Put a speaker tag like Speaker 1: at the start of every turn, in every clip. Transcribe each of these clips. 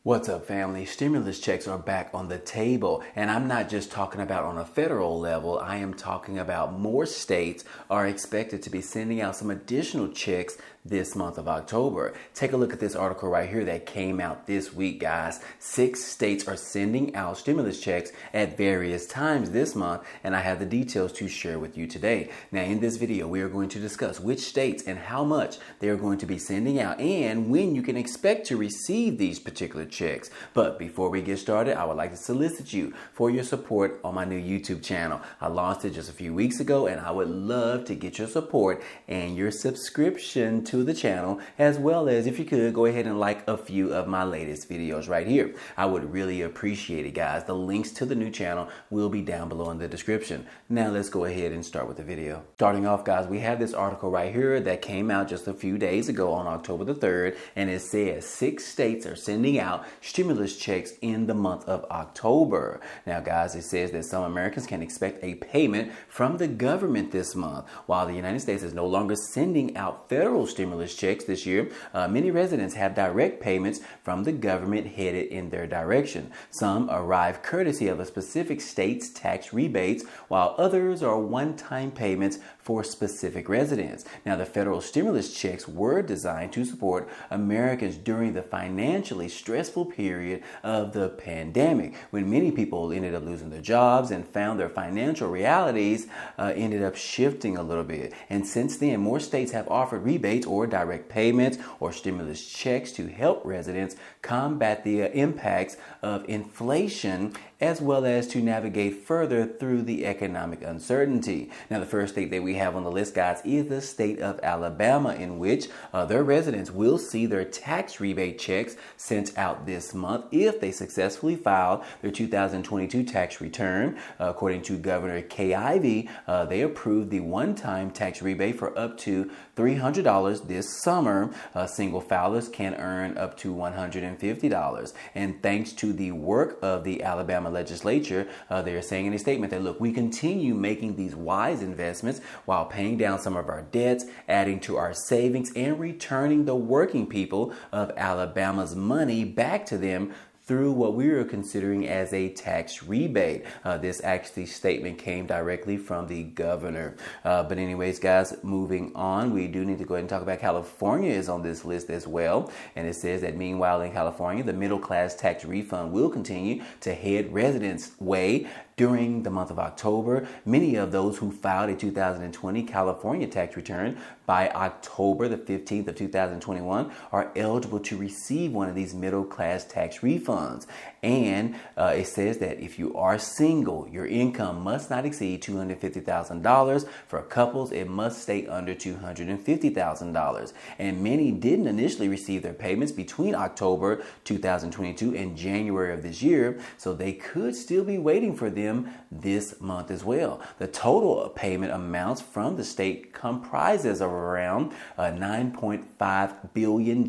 Speaker 1: What's up, family? Stimulus checks are back on the table, and I'm not just talking about on a federal level. I am talking about more states are expected to be sending out some additional checks this month of October. Take a look at this article right here that came out this week, guys. 6 states are sending out stimulus checks at various times this month, and I have the details to share with you today. Now, in this video, we are going to discuss which states and how much they are going to be sending out and when you can expect to receive these particular checks. But before we get started, I would like to solicit you for your support on my new YouTube channel. I launched it just a few weeks ago, and I would love to get your support and your subscription to the channel, as well as, if you could, go ahead and like a few of my latest videos right here. I would really appreciate it, guys. The links to the new channel will be down below in the description. Now let's go ahead and start with the video. Starting off, guys, we have this article right here that came out just a few days ago on October the 3rd, and it says 6 states are sending out stimulus checks in the month of October. Now, guys, it says that some Americans can expect a payment from the government this month. While the United States is no longer sending out federal stimulus checks this year, many residents have direct payments from the government headed in their direction. Some arrive courtesy of a specific state's tax rebates, while others are one-time payments for specific residents. Now, the federal stimulus checks were designed to support Americans during the financially stressful period of the pandemic, when many people ended up losing their jobs and found their financial realities ended up shifting a little bit. And since then, more states have offered rebates or direct payments or stimulus checks to help residents combat the impacts of inflation, as well as to navigate further through the economic uncertainty. Now, the first state that we have on the list, guys, is the state of Alabama, in which their residents will see their tax rebate checks sent out this month if they successfully filed their 2022 tax return. According to Governor Kay Ivey, they approved the one-time tax rebate for up to $300 this summer. Single filers can earn up to $150. And thanks to the work of the Alabama legislature, they are saying in a statement that, look, we continue making these wise investments while paying down some of our debts, adding to our savings, and returning the working people of Alabama's money back to them through what we are considering as a tax rebate. This actually statement came directly from the governor. But anyways, guys, moving on, we do need to go ahead and talk about California is on this list as well. And it says that meanwhile in California, the middle class tax refund will continue to head residents' way during the month of October. Many of those who filed a 2020 California tax return by October the 15th of 2021 are eligible to receive one of these middle class tax refunds. And it says that if you are single, your income must not exceed $250,000. For couples, it must stay under $250,000. And many didn't initially receive their payments between October 2022 and January of this year, so they could still be waiting for them this month as well. The total payment amounts from the state comprises of around $9.5 billion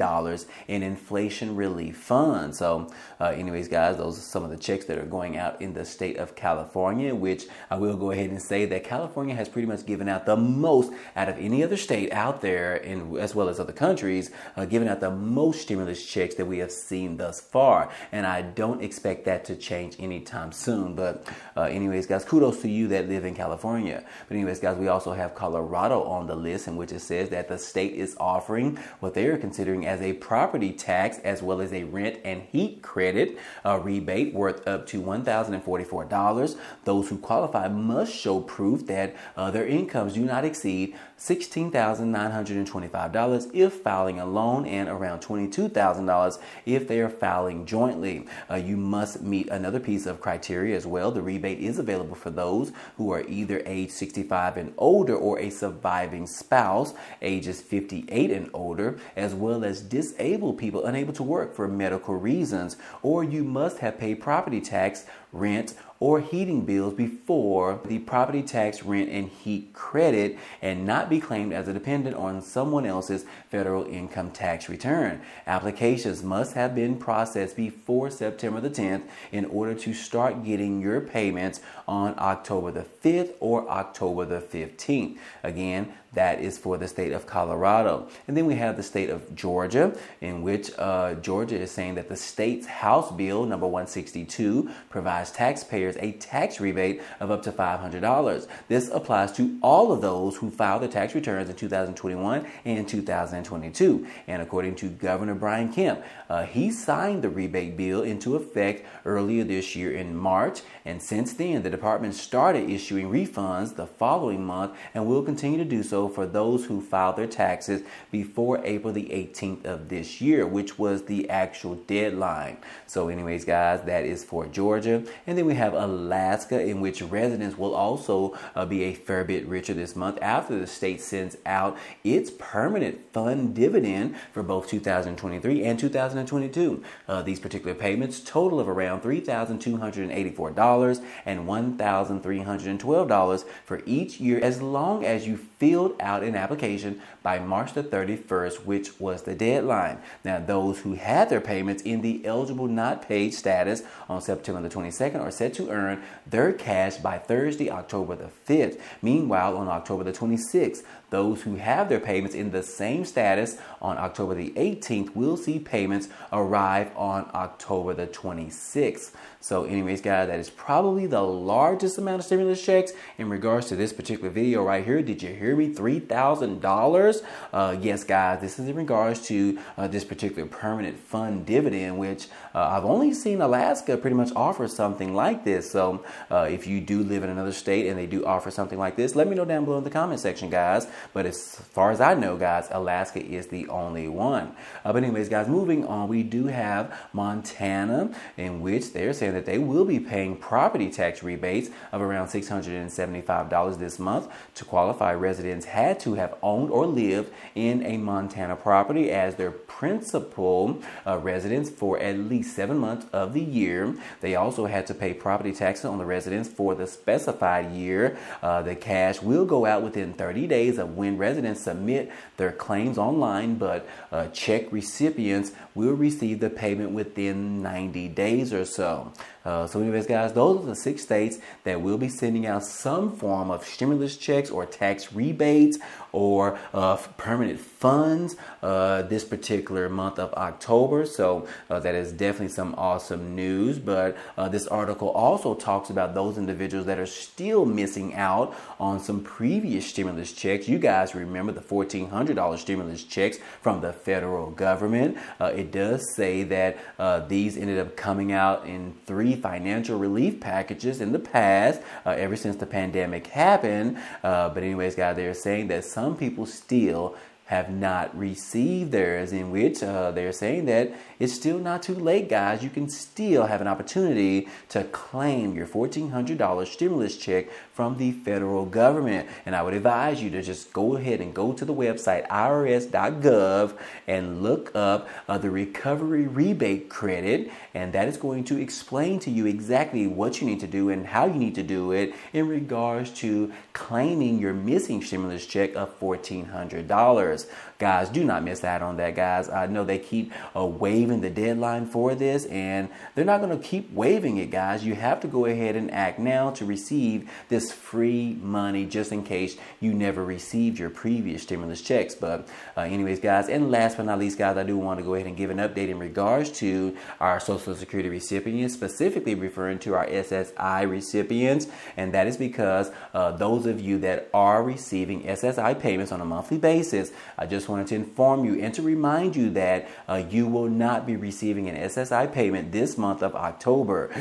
Speaker 1: in inflation relief funds. So anyways, guys, those are some of the checks that are going out in the state of California, which I will go ahead and say that California has pretty much given out the most out of any other state out there, and as well as other countries, giving out the most stimulus checks that we have seen thus far. And I don't expect that to change anytime soon. But anyways, guys, kudos to you that live in California. But anyways, guys, we also have Colorado on the list, in which it says that the state is offering what they are considering as a property tax, as well as a rent and heat credit rebate worth up to $1,044. Those who qualify must show proof that their incomes do not exceed $16,925 if filing alone, and around $22,000 if they are filing jointly. You must meet another piece of criteria as well. The rebate is available for those who are either age 65 and older or a surviving spouse, ages 58 and older, as well as disabled people unable to work for medical reasons, or you must have paid property tax, rent, or heating bills before the property tax, rent, and heat credit, and not be claimed as a dependent on someone else's federal income tax return. Applications must have been processed before September the 10th in order to start getting your payments on October the 5th or October the 15th. Again, That is for the state of Colorado. And then we have the state of Georgia, in which Georgia is saying that the state's House Bill number 162 provides taxpayers a tax rebate of up to $500. This applies to all of those who filed their tax returns in 2021 and 2022. And according to Governor Brian Kemp, he signed the rebate bill into effect earlier this year in March. And since then, the department started issuing refunds the following month and will continue to do so for those who filed their taxes before April the 18th of this year, which was the actual deadline. So anyways, guys, that is for Georgia. And then we have Alaska, in which residents will also be a fair bit richer this month after the state sends out its permanent fund dividend for both 2023 and 2022. These particular payments total of around $3,284 and $1,312 for each year, as long as you filled out an application by March the 31st, which was the deadline. Now, those who had their payments in the eligible not paid status on September the 22nd are set to earn their cash by Thursday, October the 5th. Meanwhile, on October the 26th, those who have their payments in the same status on October the 18th will see payments arrive on October the 26th. So anyways, guys, that is probably the largest amount of stimulus checks in regards to this particular video right here. Did you hear me? $3,000. Yes, guys, this is in regards to this particular permanent fund dividend, which I've only seen Alaska pretty much offer something like this. So if you do live in another state and they do offer something like this, let me know down below in the comment section, guys. But as far as I know, guys, Alaska is the only one. But anyways, guys, moving on, we do have Montana, in which they're saying that they will be paying property tax rebates of around $675 this month. To qualify, residents had to have owned or lived in a Montana property as their principal residence for at least 7 months of the year. They also had to pay property taxes on the residence for the specified year. The cash will go out within 30 days of when residents submit their claims online, but check recipients will receive the payment within 90 days or so. So anyways, guys, those are the 6 states that will be sending out some form of stimulus checks or tax rebates or permanent funds this particular month of October. So that is definitely some awesome news. But this article also talks about those individuals that are still missing out on some previous stimulus checks. You guys remember the $1,400 stimulus checks from the federal government. It does say that these ended up coming out in 3 financial relief packages in the past, ever since the pandemic happened. But anyways, guys, they're saying that some people still have not received theirs, in which they're saying that it's still not too late, guys. You can still have an opportunity to claim your $1,400 stimulus check from the federal government. And I would advise you to just go ahead and go to the website irs.gov and look up the recovery rebate credit. And that is going to explain to you exactly what you need to do and how you need to do it in regards to claiming your missing stimulus check of $1,400. Guys, do not miss out on that, guys. I know they keep waiving the deadline for this, and they're not going to keep waiving it, guys. You have to go ahead and act now to receive this free money, just in case you never received your previous stimulus checks. But anyways, guys, and last but not least, guys, I do want to go ahead and give an update in regards to our Social Security recipients, specifically referring to our SSI recipients. And that is because those of you that are receiving SSI payments on a monthly basis, I just wanted to inform you and to remind you that you will not be receiving an SSI payment this month of October.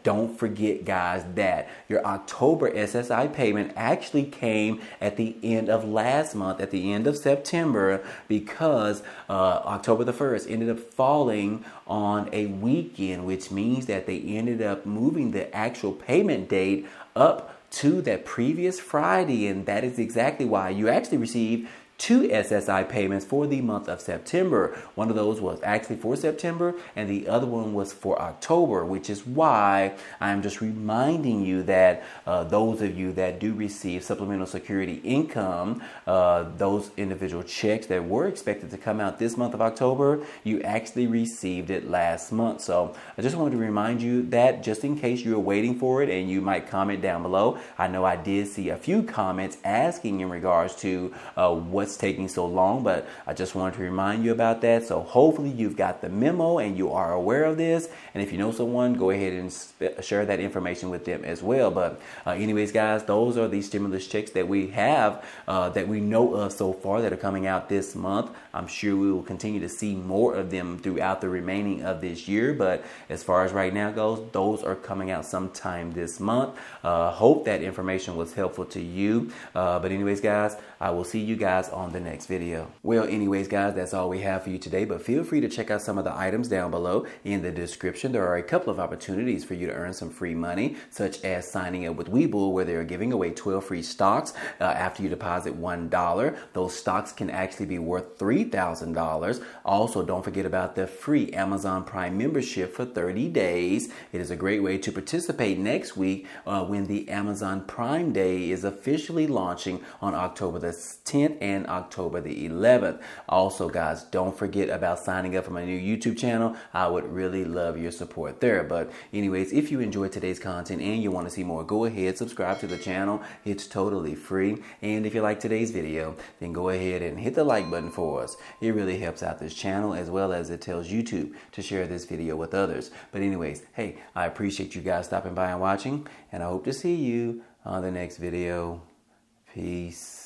Speaker 1: Don't forget, guys, that your October SSI payment actually came at the end of last month, at the end of September, because October the 1st ended up falling on a weekend, which means that they ended up moving the actual payment date up to that previous Friday. And that is exactly why you actually received two SSI payments for the month of September. One of those was actually for September, and the other one was for October, which is why I'm just reminding you that those of you that do receive supplemental security income, those individual checks that were expected to come out this month of October, you actually received it last month. So I just wanted to remind you that, just in case you're waiting for it, and you might comment down below. I know I did see a few comments asking in regards to what's taking so long, but I just wanted to remind you about that. So hopefully you've got the memo and you are aware of this. And if you know someone, go ahead and share that information with them as well. But anyways, guys, those are the stimulus checks that we have, that we know of so far, that are coming out this month. I'm sure we will continue to see more of them throughout the remaining of this year. But as far as right now goes, those are coming out sometime this month. Hope that information was helpful to you. But anyways, guys, I will see you guys on the next video. Well, anyways, guys, that's all we have for you today. But feel free to check out some of the items down below in the description. There are a couple of opportunities for you to earn some free money, such as signing up with Webull, where they are giving away 12 free stocks after you deposit $1. Those stocks can actually be worth $3,000. Also, don't forget about the free Amazon Prime membership for 30 days. It is a great way to participate next week when the Amazon Prime Day is officially launching on October the 10th and October the 11th. Also, guys, don't forget about signing up for my new YouTube channel. I would really love your support there. But anyways, if you enjoyed today's content and you want to see more, go ahead, subscribe to the channel. It's totally free. And if you like today's video, then go ahead and hit the like button for us. It really helps out this channel, as well as it tells YouTube to share this video with others. But anyways, hey, I appreciate you guys stopping by and watching, and I hope to see you on the next video. Peace.